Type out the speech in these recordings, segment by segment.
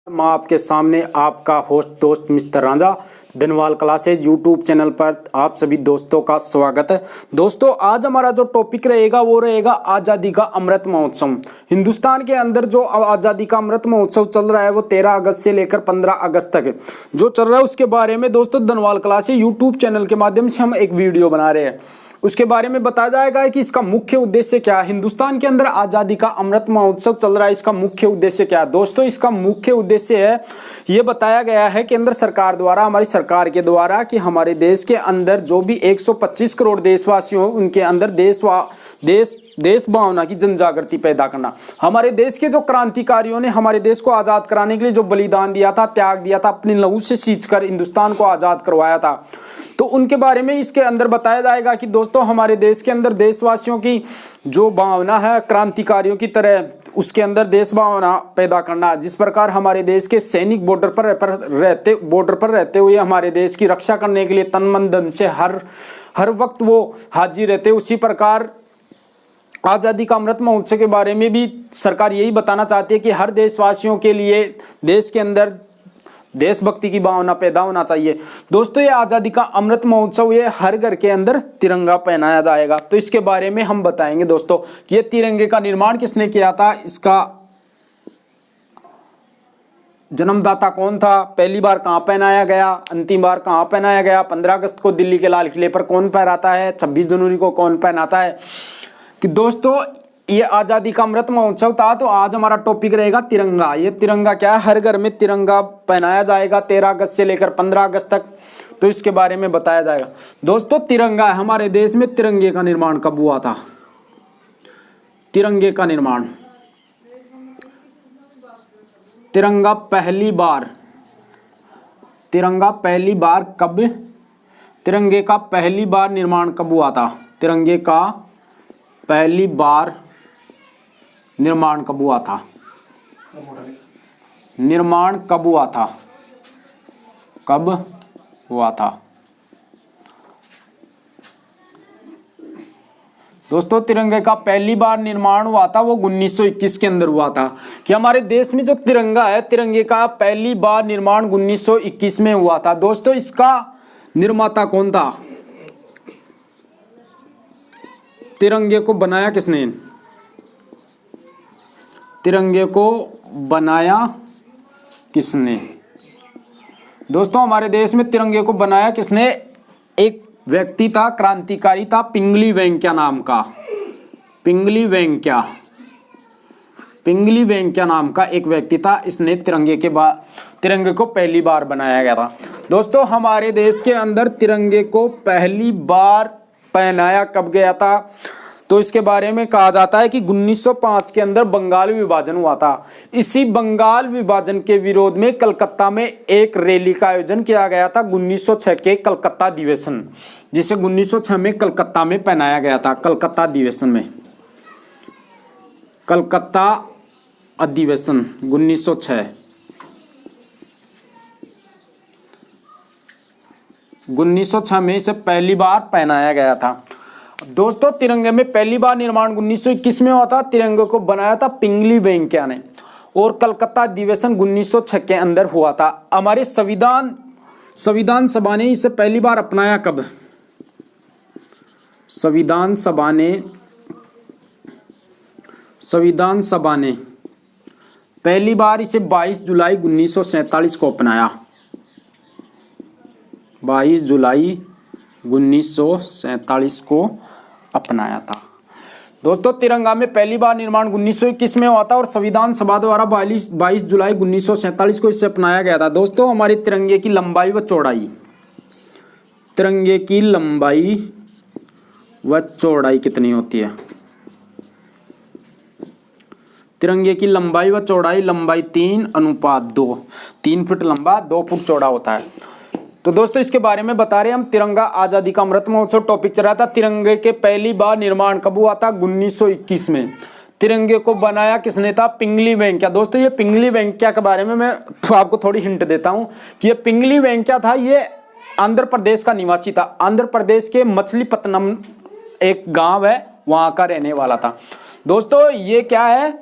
मैं आपके सामने आपका होस्ट दोस्त mister Ranjha Dhanwal classes YouTube channel पर आप सभी दोस्तों का स्वागत है। दोस्तों आज हमारा जो टॉपिक रहेगा वो रहेगा आज़ादी का अमृत महोत्सव। हिंदुस्तान के अंदर जो आज़ादी का अमृत महोत्सव चल रहा है वो 13 अगस्त से लेकर 15 अगस्त तक जो चल रहा है उसके बारे में दोस्तों धनवाल क्लासेज यूट्यूब चैनल के माध्यम से हम एक वीडियो बना रहे हैं। उसके बारे में बताया जाएगा कि इसका मुख्य उद्देश्य क्या है। हिंदुस्तान के अंदर आज़ादी का अमृत महोत्सव चल रहा है, इसका मुख्य उद्देश्य क्या है। दोस्तों इसका मुख्य उद्देश्य है ये बताया गया है केंद्र सरकार द्वारा, हमारी सरकार के द्वारा, कि हमारे देश के अंदर जो भी 125 करोड़ देशवासी हो उनके अंदर देश भावना की जन जागृति पैदा करना। हमारे देश के जो क्रांतिकारियों ने हमारे देश को आज़ाद कराने के लिए जो बलिदान दिया था, त्याग दिया था, अपनी लहू से सींचकर हिंदुस्तान को आज़ाद करवाया था, तो उनके बारे में इसके अंदर बताया जाएगा कि दोस्तों हमारे देश के अंदर देशवासियों की जो भावना है क्रांतिकारियों की तरह उसके अंदर देश भावना पैदा करना। जिस प्रकार हमारे देश के सैनिक बॉर्डर पर रहते हुए हमारे देश की रक्षा करने के लिए तन मन धन से हर वक्त वो हाजिर रहते, उसी प्रकार आज़ादी का अमृत महोत्सव के बारे में भी सरकार यही बताना चाहती है कि हर देशवासियों के लिए देश के अंदर देशभक्ति की भावना पैदा होना चाहिए। दोस्तों ये आज़ादी का अमृत महोत्सव ये हर घर के अंदर तिरंगा पहनाया जाएगा, तो इसके बारे में हम बताएंगे दोस्तों कि ये तिरंगे का निर्माण किसने किया था, इसका जन्मदाता कौन था, पहली बार कहाँ पहनाया गया, अंतिम बार कहाँ पहनाया गया, 15 अगस्त को दिल्ली के लाल किले पर कौन फहराता है, 26 जनवरी को कौन पहनाता है। कि दोस्तों ये आज़ादी का अमृत महोत्सव था, तो आज हमारा टॉपिक रहेगा तिरंगा। ये तिरंगा क्या है, हर घर में तिरंगा पहनाया जाएगा 13 अगस्त से लेकर 15 अगस्त तक, तो इसके बारे में बताया जाएगा। दोस्तों तिरंगा हमारे देश में तिरंगे का निर्माण कब हुआ था, तिरंगे का निर्माण, तिरंगा पहली बार कब, तिरंगे का पहली बार निर्माण कब हुआ था, तिरंगे का पहली बार निर्माण कब हुआ था, निर्माण कब हुआ था, कब हुआ था। दोस्तों तिरंगे का पहली बार निर्माण हुआ था वो 1921 के अंदर हुआ था। कि हमारे देश में जो तिरंगा है तिरंगे का पहली बार निर्माण 1921 में हुआ था। दोस्तों इसका निर्माता कौन था, तिरंगे को बनाया किसने, तिरंगे को बनाया किसने। दोस्तों हमारे देश में तिरंगे को बनाया किसने, एक व्यक्ति था, क्रांतिकारी था, पिंगली वेंकैया नाम का, पिंगली वेंकैया नाम का एक व्यक्ति था। इसने तिरंगे को पहली बार बनाया गया था। दोस्तों हमारे देश के अंदर तिरंगे को पहली बार पहनाया कब गया था, तो इसके बारे में कहा जाता है कि 1905 के अंदर बंगाल विभाजन हुआ था। इसी बंगाल विभाजन के विरोध में कलकत्ता में एक रैली का आयोजन किया गया था 1906 के कलकत्ता अधिवेशन, जिसे 1906 में कलकत्ता में पहनाया गया था। कलकत्ता अधिवेशन में, कलकत्ता अधिवेशन 1906 में इसे पहली बार पहनाया गया था। दोस्तों तिरंगे में पहली बार निर्माण 1921 में हुआ था, तिरंगे को बनाया था पिंगली वेंकैया ने, और कलकत्ता अधिवेशन 1906 के अंदर हुआ था। हमारे संविधान सभा ने इसे पहली बार अपनाया कब, संविधान सभा ने पहली बार इसे 22 जुलाई 1947 को अपनाया, 22 जुलाई 1947 को अपनाया था। दोस्तों तिरंगा में पहली बार निर्माण 1921 में हुआ था और संविधान सभा द्वारा 22 जुलाई 1947 को इसे अपनाया गया था। दोस्तों हमारी तिरंगे की लंबाई व चौड़ाई, तिरंगे की लंबाई व चौड़ाई कितनी होती है, तिरंगे की लंबाई व चौड़ाई, लंबाई 3:2, 3 फुट लंबा 2 फुट चौड़ा होता है। तो दोस्तों इसके बारे में बता रहे हैं हम, तिरंगा आज़ादी का अमृत महोत्सव टॉपिक चल रहा था। तिरंगे के पहली बार निर्माण कब हुआ था, 1921 में। तिरंगे को बनाया किसने था, पिंगली वेंकैया। दोस्तों ये पिंगली वेंकैया के बारे में मैं आपको थोड़ी हिंट देता हूं कि ये पिंगली वेंकैया था, ये आंध्र प्रदेश का निवासी था। आंध्र प्रदेश के मछलीपट्टनम एक गांव है, वहां का रहने वाला था। दोस्तों ये क्या है,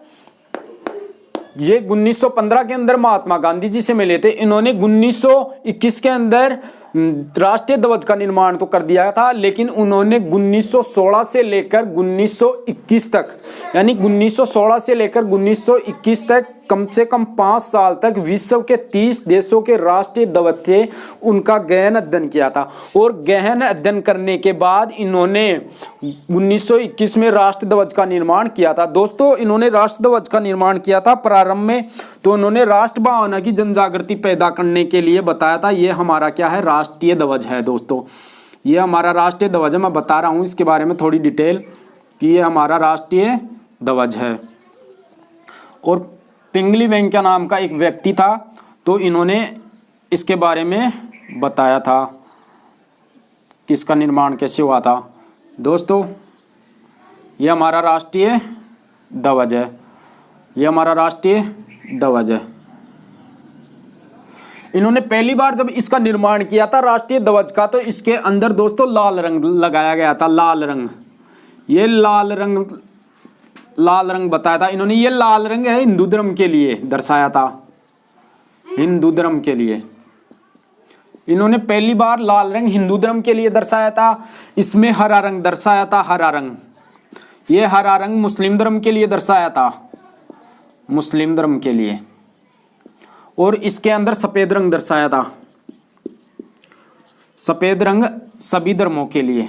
ये 1915 के अंदर महात्मा गांधी जी से मिले थे। इन्होंने 1921 के अंदर राष्ट्रीय ध्वज का निर्माण तो कर दिया था, लेकिन उन्होंने 1916 से लेकर 1921 तक, यानी 1916 से लेकर 1921 तक कम से कम 5 साल तक विश्व के 30 देशों के राष्ट्रीय ध्वज थे उनका गहन अध्ययन किया था। और गहन अध्ययन करने के बाद इन्होंने 1921 में राष्ट्र ध्वज का निर्माण किया था। दोस्तों, इन्होंने राष्ट्र ध्वज का निर्माण किया था प्रारंभ में, तो उन्होंने राष्ट्र भावना की जनजागृति पैदा करने के लिए बताया था ये हमारा क्या है, राष्ट्रीय ध्वज है। दोस्तों, ये हमारा राष्ट्रीय ध्वज है। मैं बता रहा हूँ इसके बारे में थोड़ी डिटेल कि ये हमारा राष्ट्रीय ध्वज है। और पिंगली वेंकैया नाम का एक व्यक्ति था, तो इन्होंने इसके बारे में बताया था कि इसका निर्माण कैसे हुआ था। दोस्तों, ये हमारा राष्ट्रीय ध्वज है, ये हमारा राष्ट्रीय ध्वज है। इन्होंने पहली बार जब इसका निर्माण किया था राष्ट्रीय ध्वज का, तो इसके अंदर दोस्तों लाल रंग लगाया गया था, लाल रंग। ये लाल रंग बताया था इन्होंने। ये लाल रंग है हिंदू धर्म के लिए दर्शाया था, हिंदू धर्म के लिए इन्होंने पहली बार लाल रंग हिंदू धर्म के लिए दर्शाया था। इसमें हरा रंग दर्शाया था, हरा रंग। ये हरा रंग मुस्लिम धर्म के लिए दर्शाया था, मुस्लिम धर्म के लिए। और इसके अंदर सफेद रंग दर्शाया था, सफेद रंग सभी धर्मों के लिए,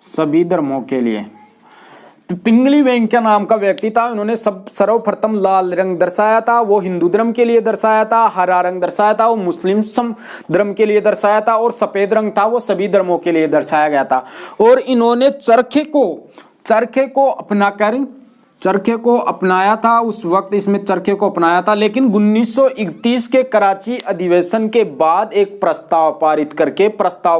सभी धर्मों के लिए। पिंगली वेंकैया नाम का व्यक्ति था, उन्होंने सर्वप्रथम लाल रंग दर्शाया था, वो हिंदू धर्म के लिए दर्शाया था। हरा रंग दर्शाया था, वो मुस्लिम धर्म के लिए दर्शाया था। और सफेद रंग था, वो सभी धर्मों के लिए दर्शाया गया था। और इन्होंने चरखे को अपनाया था, उस वक्त इसमें चरखे को अपनाया था। लेकिन 1931 के कराची अधिवेशन के बाद एक प्रस्ताव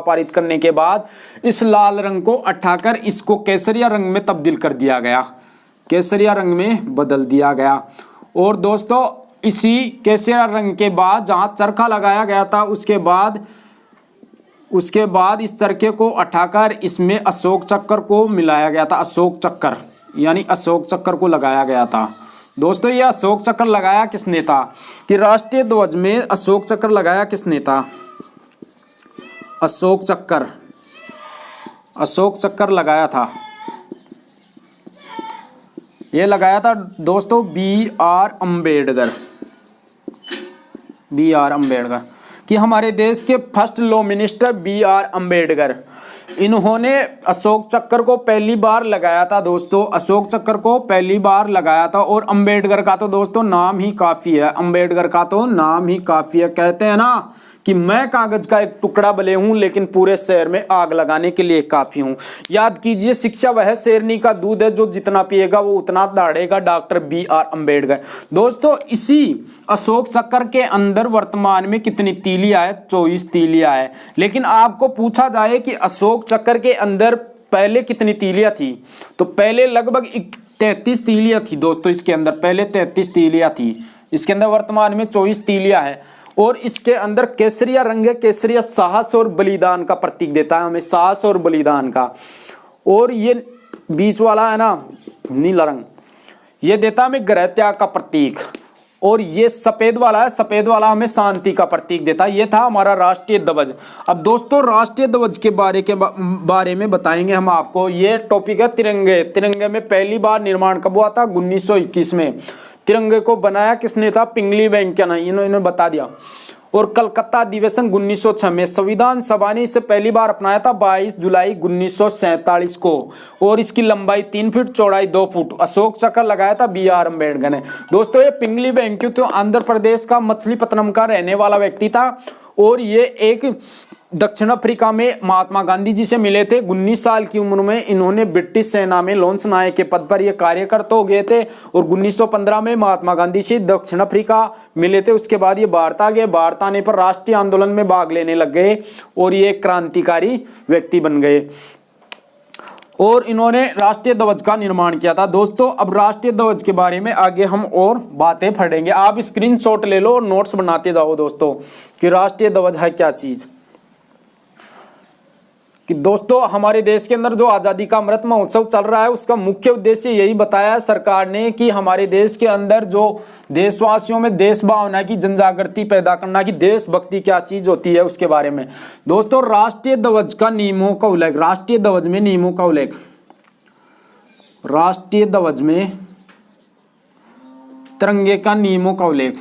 पारित करने के बाद इस लाल रंग को हटाकर इसको केसरिया रंग में तब्दील कर दिया गया, केसरिया रंग में बदल दिया गया। और दोस्तों, इसी केसरिया रंग के बाद जहां चरखा लगाया गया था, उसके बाद इस चरखे को हटाकर इसमें अशोक चक्र को मिलाया गया था, अशोक चक्र, यानी अशोक चक्र को लगाया गया था। दोस्तों, ये अशोक चक्र लगाया किसने था, कि राष्ट्रीय ध्वज में अशोक चक्र लगाया किसने था, अशोक चक्र लगाया था। ये लगाया था दोस्तों B.R. अम्बेडकर, कि हमारे देश के first law minister B.R. Ambedkar, इन्होंने अशोक चक्र को पहली बार लगाया था। दोस्तों, अशोक चक्र को पहली बार लगाया था। और अम्बेडकर का तो दोस्तों नाम ही काफी है, अम्बेडकर का तो नाम ही काफी है। कहते हैं ना कि मैं कागज का एक टुकड़ा भले हूं, लेकिन पूरे शहर में आग लगाने के लिए काफी हूं। याद कीजिए, शिक्षा वह शेरनी का दूध है, जो जितना पिएगा वो उतना दौड़ेगा। Doctor B.R. अम्बेडकर। दोस्तों, इसी अशोक चक्र के अंदर वर्तमान में कितनी तीलियां है, 24 तीलियां है। लेकिन आपको पूछा जाए कि अशोक चक्र के अंदर पहले कितनी तीलियां थी, तो पहले लगभग 33 तीलियां थी। दोस्तों, इसके अंदर पहले 33 तीलियां थी, इसके अंदर वर्तमान में 24 तीलियां है। और इसके अंदर केसरिया रंग है, केसरिया साहस और बलिदान का प्रतीक देता है हमें, साहस और बलिदान का। और ये बीच वाला है ना नीला रंग, ये देता है हमें गृह त्याग का प्रतीक। और ये सफेद वाला है, सफेद वाला हमें शांति का प्रतीक देता है। ये था हमारा राष्ट्रीय ध्वज। अब दोस्तों, राष्ट्रीय ध्वज के बारे में बताएंगे हम आपको। ये टॉपिक है तिरंगे। तिरंगे में पहली बार निर्माण कब हुआ था, 1921 में। तिरंगे को बनाया किसने था, पिंगली वेंकैया ने, इन्होंने बता दिया। और कलकत्ता अधिवेशन 1906 में संविधान सभा ने इसे पहली बार अपनाया था 22 जुलाई 1947 को। और इसकी लंबाई 3 फीट, चौड़ाई 2 फुट। अशोक चक्र लगाया था B.R. अम्बेडकर ने। दोस्तों, ये पिंगली वेंकैया तो आंध्र प्रदेश का मछलीपट्टनम का रहने वाला व्यक्ति था। और ये एक दक्षिण अफ्रीका में महात्मा गांधी जी से मिले थे। 19 साल की उम्र में इन्होंने ब्रिटिश सेना में लॉन्स नायक के पद पर ये कार्यरत हो गए थे। और 1915 में महात्मा गांधी से दक्षिण अफ्रीका मिले थे। उसके बाद ये भारत आ गए। भारत आने पर राष्ट्रीय आंदोलन में भाग लेने लग गए और ये क्रांतिकारी व्यक्ति बन गए। और इन्होंने राष्ट्रीय ध्वज का निर्माण किया था। दोस्तों, अब राष्ट्रीय ध्वज के बारे में आगे हम और बातें पढ़ेंगे। आप स्क्रीनशॉट ले लो और नोट्स बनाते जाओ दोस्तों, कि राष्ट्रीय ध्वज है क्या चीज। कि दोस्तों हमारे देश के अंदर जो आज़ादी का अमृत महोत्सव चल रहा है उसका मुख्य उद्देश्य यही बताया है सरकार ने कि हमारे देश के अंदर जो देशवासियों में देश भावना की जनजागृति पैदा करना कि देशभक्ति क्या चीज होती है उसके बारे में। दोस्तों राष्ट्रीय ध्वज का नियमों का उल्लेख, राष्ट्रीय ध्वज में नियमों का उल्लेख, राष्ट्रीय ध्वज में तिरंगे का नियमों का उल्लेख,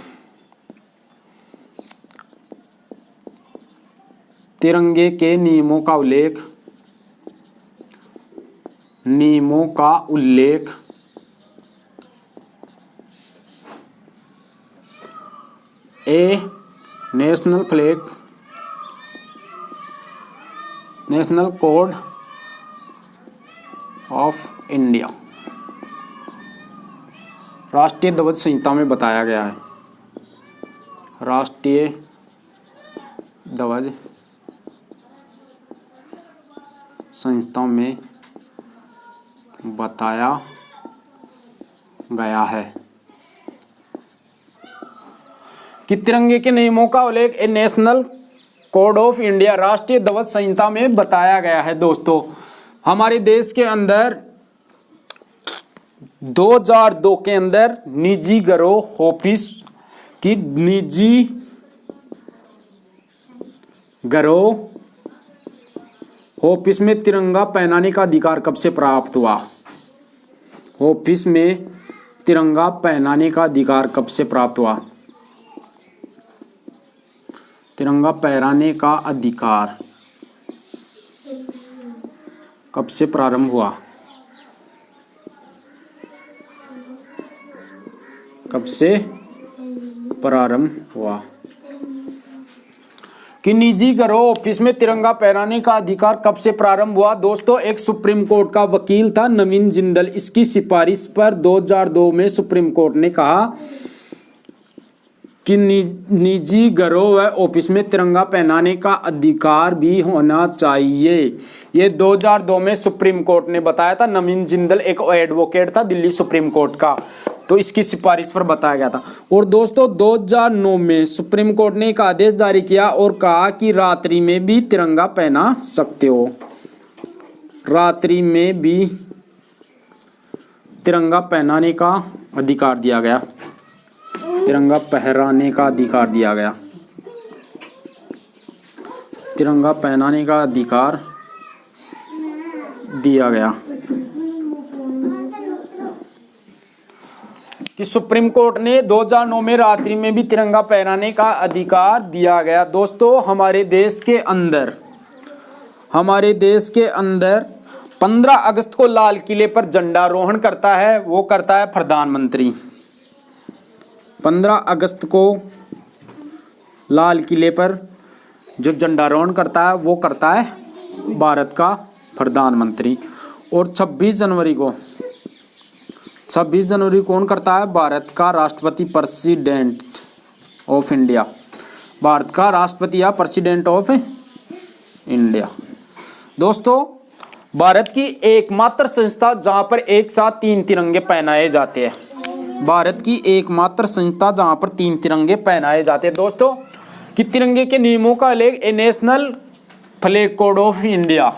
तिरंगे के नियमों का उल्लेख, नियमों का उल्लेख a national flag, national code of India, राष्ट्रीय ध्वज संहिता में बताया गया है। राष्ट्रीय ध्वज संहिता में बताया गया है कि तिरंगे के नियमों का उल्लेख a national code of India, राष्ट्रीय ध्वज संहिता में बताया गया है। दोस्तों हमारे देश के अंदर 2002 के अंदर निजी गिरोह ऑफिस की निजी गिरोह ऑफिस में तिरंगा पहनाने का अधिकार कब से प्राप्त हुआ? ऑफिस में तिरंगा पहनाने का अधिकार कब से प्राप्त हुआ? तिरंगा फहराने का अधिकार कब से प्रारंभ हुआ? कब से प्रारंभ हुआ कि निजी गिरोह ऑफिस में तिरंगा फहराने का अधिकार कब से प्रारंभ हुआ? दोस्तों एक सुप्रीम कोर्ट का वकील था नवीन जिंदल, इसकी सिफारिश पर 2002 में सुप्रीम कोर्ट ने कहा कि निजी गिरोह व ऑफिस में तिरंगा पहनाने का अधिकार भी होना चाहिए। ये 2002 में सुप्रीम कोर्ट ने बताया था। नवीन जिंदल एक एडवोकेट था दिल्ली सुप्रीम कोर्ट का, तो इसकी सिफारिश पर बताया गया था। और दोस्तों 2009 में सुप्रीम कोर्ट ने एक आदेश जारी किया और कहा कि रात्रि में भी तिरंगा पहना सकते हो, रात्रि में भी तिरंगा पहनाने का अधिकार दिया गया, तिरंगा फहराने का अधिकार दिया गया, तिरंगा पहनाने का अधिकार दिया गया कि सुप्रीम कोर्ट ने 2009 में रात्रि में भी तिरंगा फहराने का अधिकार दिया गया। दोस्तों हमारे देश के अंदर 15 अगस्त को लाल किले पर झंडारोहण करता है, वो करता है प्रधानमंत्री। 15 अगस्त को लाल किले पर जो झंडारोहण करता है वो करता है भारत का प्रधानमंत्री। और 26 जनवरी कौन करता है? भारत का राष्ट्रपति, प्रेसिडेंट ऑफ इंडिया, भारत का राष्ट्रपति या प्रेसिडेंट ऑफ इंडिया। दोस्तों भारत की एकमात्र संस्था जहां पर एक साथ 3 तिरंगे पहनाए जाते हैं, भारत की एकमात्र संस्था जहां पर 3 तिरंगे पहनाए जाते हैं। दोस्तों कि तिरंगे के नियमों का उल्लेख a national flag code of India,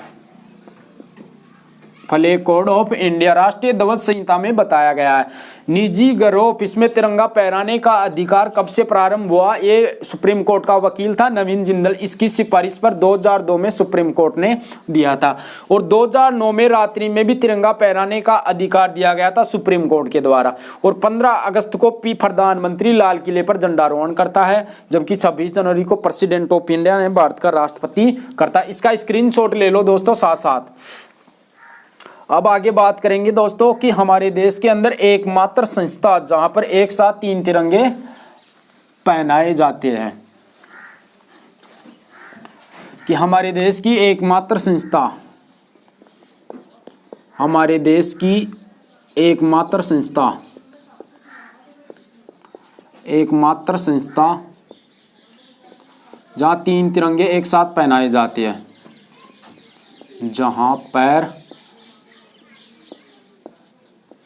flag code of India, राष्ट्रीय ध्वज संहिता में बताया गया है। निजी गिरोह ऑफिस में तिरंगा फहराने का अधिकार कब से प्रारंभ हुआ? ये सुप्रीम कोर्ट का वकील था नवीन जिंदल, इसकी सिफारिश पर 2002 में सुप्रीम कोर्ट ने दिया था। और 2009 में रात्रि में भी तिरंगा फहराने का अधिकार दिया गया था सुप्रीम कोर्ट के द्वारा। और 15 अगस्त को प्रधानमंत्री लाल किले पर झंडारोहण करता है, जबकि 26 जनवरी को प्रेसिडेंट ऑफ इंडिया ने भारत का राष्ट्रपति करता है। इसका स्क्रीनशॉट ले लो दोस्तों साथ साथ। अब आगे बात करेंगे दोस्तों कि हमारे देश के अंदर एकमात्र संस्था जहां पर एक साथ 3 तिरंगे पहनाए जाते हैं, कि हमारे देश की एकमात्र संस्था, हमारे देश की एकमात्र संस्था जहां 3 तिरंगे एक साथ पहनाए जाते हैं, जहां पर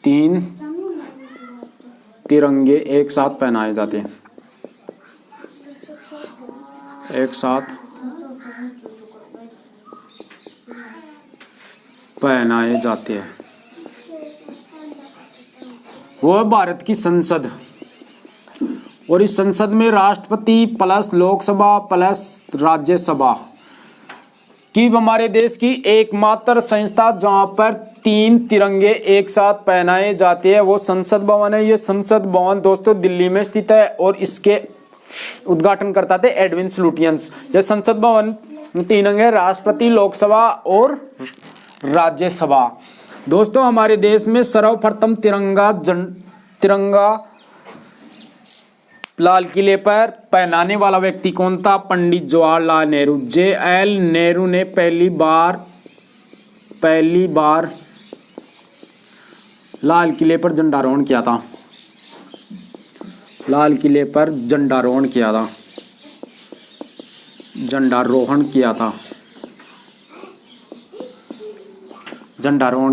3 तिरंगे एक साथ पहनाए जाते हैं, एक साथ पहनाए जाते हैं। वो है भारत की संसद, और इस संसद में राष्ट्रपति प्लस लोकसभा प्लस राज्यसभा की हमारे देश की एकमात्र संस्था जहां पर 3 तिरंगे एक साथ पहनाए जाते हैं वो संसद भवन है। ये संसद भवन दोस्तों दिल्ली में स्थित है और इसके उद्घाटन करता थे एडविन स्लूटियंस। यह संसद भवन 3 अंग है, राष्ट्रपति, लोकसभा और राज्यसभा। दोस्तों हमारे देश में सर्वप्रथम तिरंगा लाल किले पर पहनाने वाला व्यक्ति कौन था? पंडित जवाहरलाल नेहरू। JL नेहरू ने पहली बार लाल किले पर झंडारोहण किया था। लाल किले पर झंडारोहण किया था। झंडारोहण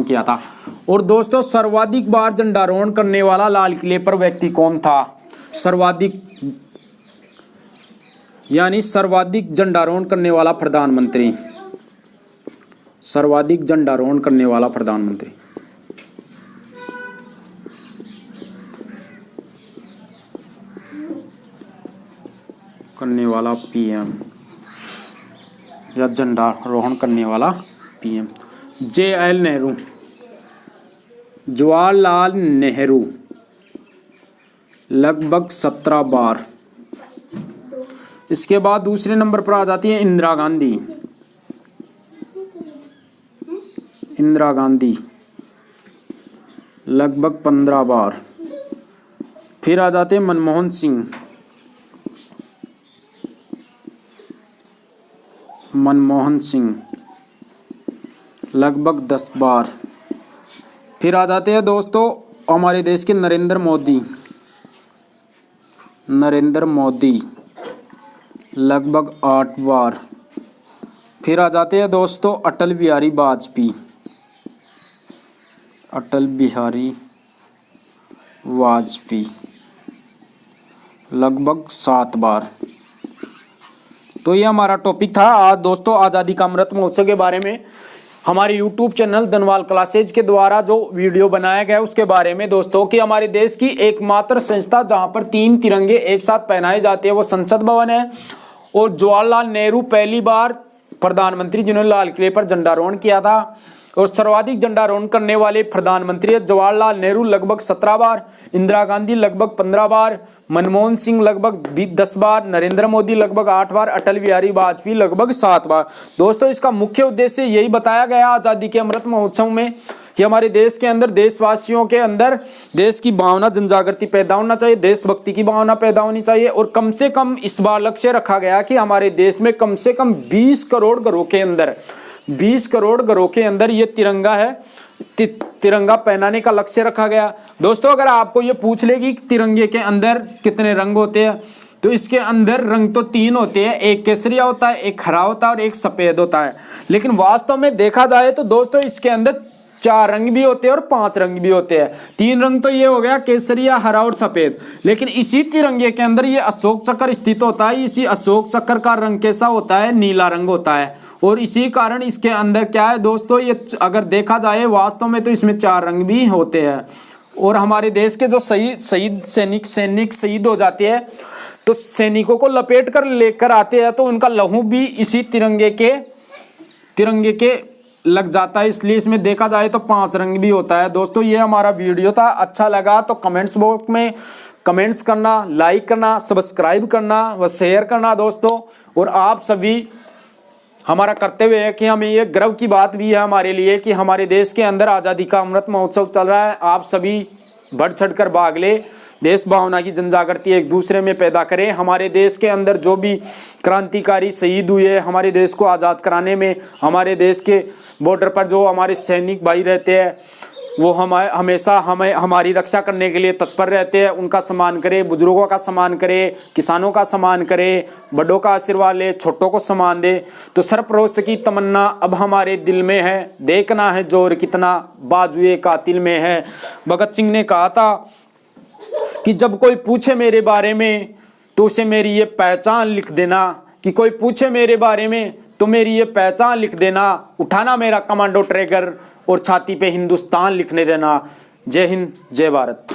किया था। और दोस्तों सर्वाधिक बार झंडारोहण करने वाला लाल किले पर व्यक्ति कौन था? सर्वाधिक झंडारोहण करने वाला प्रधानमंत्री। सर्वाधिक झंडारोहण करने वाला प्रधानमंत्री करने वाला PM या झंडारोहण करने वाला PM JL नेहरू। जवाहरलाल नेहरू लगभग 17 बार। इसके बाद दूसरे नंबर पर आ जाती है इंदिरा गांधी। इंदिरा गांधी लगभग 15 बार। फिर आ जाते हैं मनमोहन सिंह। मनमोहन सिंह लगभग 10 बार। फिर आ जाते हैं दोस्तों हमारे देश के नरेंद्र मोदी। नरेंद्र मोदी लगभग 8 बार। फिर आ जाते हैं दोस्तों अटल बिहारी वाजपेयी। अटल बिहारी वाजपेयी लगभग 7 बार। तो ये हमारा टॉपिक था आज दोस्तों आज़ादी का अमृत महोत्सव के बारे में। हमारे YouTube चैनल धनवाल क्लासेज के द्वारा जो वीडियो बनाया गया उसके बारे में दोस्तों कि हमारे देश की एकमात्र संस्था जहां पर 3 तिरंगे एक साथ पहनाए जाते हैं वो संसद भवन है। और जवाहरलाल नेहरू पहली बार प्रधानमंत्री जिन्होंने लाल किले पर झंडारोहण किया था। और सर्वाधिक झंडारोहण करने वाले प्रधानमंत्री जवाहरलाल नेहरू लगभग 17 बार, इंदिरा गांधी लगभग 15 बार, मनमोहन सिंह लगभग 10 बार, नरेंद्र मोदी लगभग 8 बार, अटल बिहारी वाजपेयी लगभग 7 बार। दोस्तों इसका मुख्य उद्देश्य यही बताया गया आज़ादी के अमृत महोत्सव में कि हमारे देश के अंदर देशवासियों के अंदर देश की भावना जनजागृति पैदा होना चाहिए, देशभक्ति की भावना पैदा होनी चाहिए। और कम से कम इस बार लक्ष्य रखा गया कि हमारे देश में कम से कम 20 करोड़ घरों के अंदर 20 करोड़ घरों के अंदर ये तिरंगा है, तिरंगा पहनाने का लक्ष्य रखा गया। दोस्तों अगर आपको ये पूछ ले कि तिरंगे के अंदर कितने रंग होते हैं तो इसके अंदर रंग तो 3 होते हैं, एक केसरिया होता है, एक हरा होता है और एक सफेद होता है। लेकिन वास्तव में देखा जाए तो दोस्तों इसके अंदर 4 रंग भी होते हैं और 5 रंग भी होते हैं। 3 रंग तो ये हो गया केसरिया, हरा और सफेद। लेकिन इसी तिरंगे के अंदर ये अशोक चक्र स्थित होता है। इसी अशोक चक्र का रंग कैसा होता है? नीला रंग होता है। और इसी कारण इसके अंदर क्या है दोस्तों, ये अगर देखा जाए वास्तव में तो इसमें 4 रंग भी होते हैं। और हमारे देश के जो सैनिक शहीद हो जाते हैं तो सैनिकों को लपेट कर लेकर आते हैं तो उनका लहू भी इसी तिरंगे के लग जाता है। इसलिए इसमें देखा जाए तो 5 रंग भी होता है। दोस्तों ये हमारा वीडियो था, अच्छा लगा तो कमेंट्स बॉक्स में कमेंट्स करना, लाइक करना, सब्सक्राइब करना व शेयर करना दोस्तों। और आप सभी हमारा कर्तव्य है कि हमें ये गर्व की बात भी है हमारे लिए कि हमारे देश के अंदर आज़ादी का अमृत महोत्सव चल रहा है। आप सभी बढ़ चढ़ कर भाग ले, देश भावना की जनजागृति एक दूसरे में पैदा करें। हमारे देश के अंदर जो भी क्रांतिकारी शहीद हुए हमारे देश को आज़ाद कराने में, हमारे देश के बॉर्डर पर जो हमारे सैनिक भाई रहते हैं वो हमेशा हमारी रक्षा करने के लिए तत्पर रहते हैं। उनका सम्मान करें, बुजुर्गों का सम्मान करें, किसानों का सम्मान करें, बड़ों का आशीर्वाद ले, छोटों को सम्मान दे। तो सरफरोश की तमन्ना अब हमारे दिल में है, देखना है जोर कितना बाजुए कातिल में है। भगत सिंह ने कहा था कि जब कोई पूछे मेरे बारे में तो उसे मेरी ये पहचान लिख देना, कि कोई पूछे मेरे बारे में तो मेरी ये पहचान लिख देना, उठाना मेरा कमांडो ट्रैगर और छाती पे हिंदुस्तान लिखने देना। जय हिंद, जय भारत।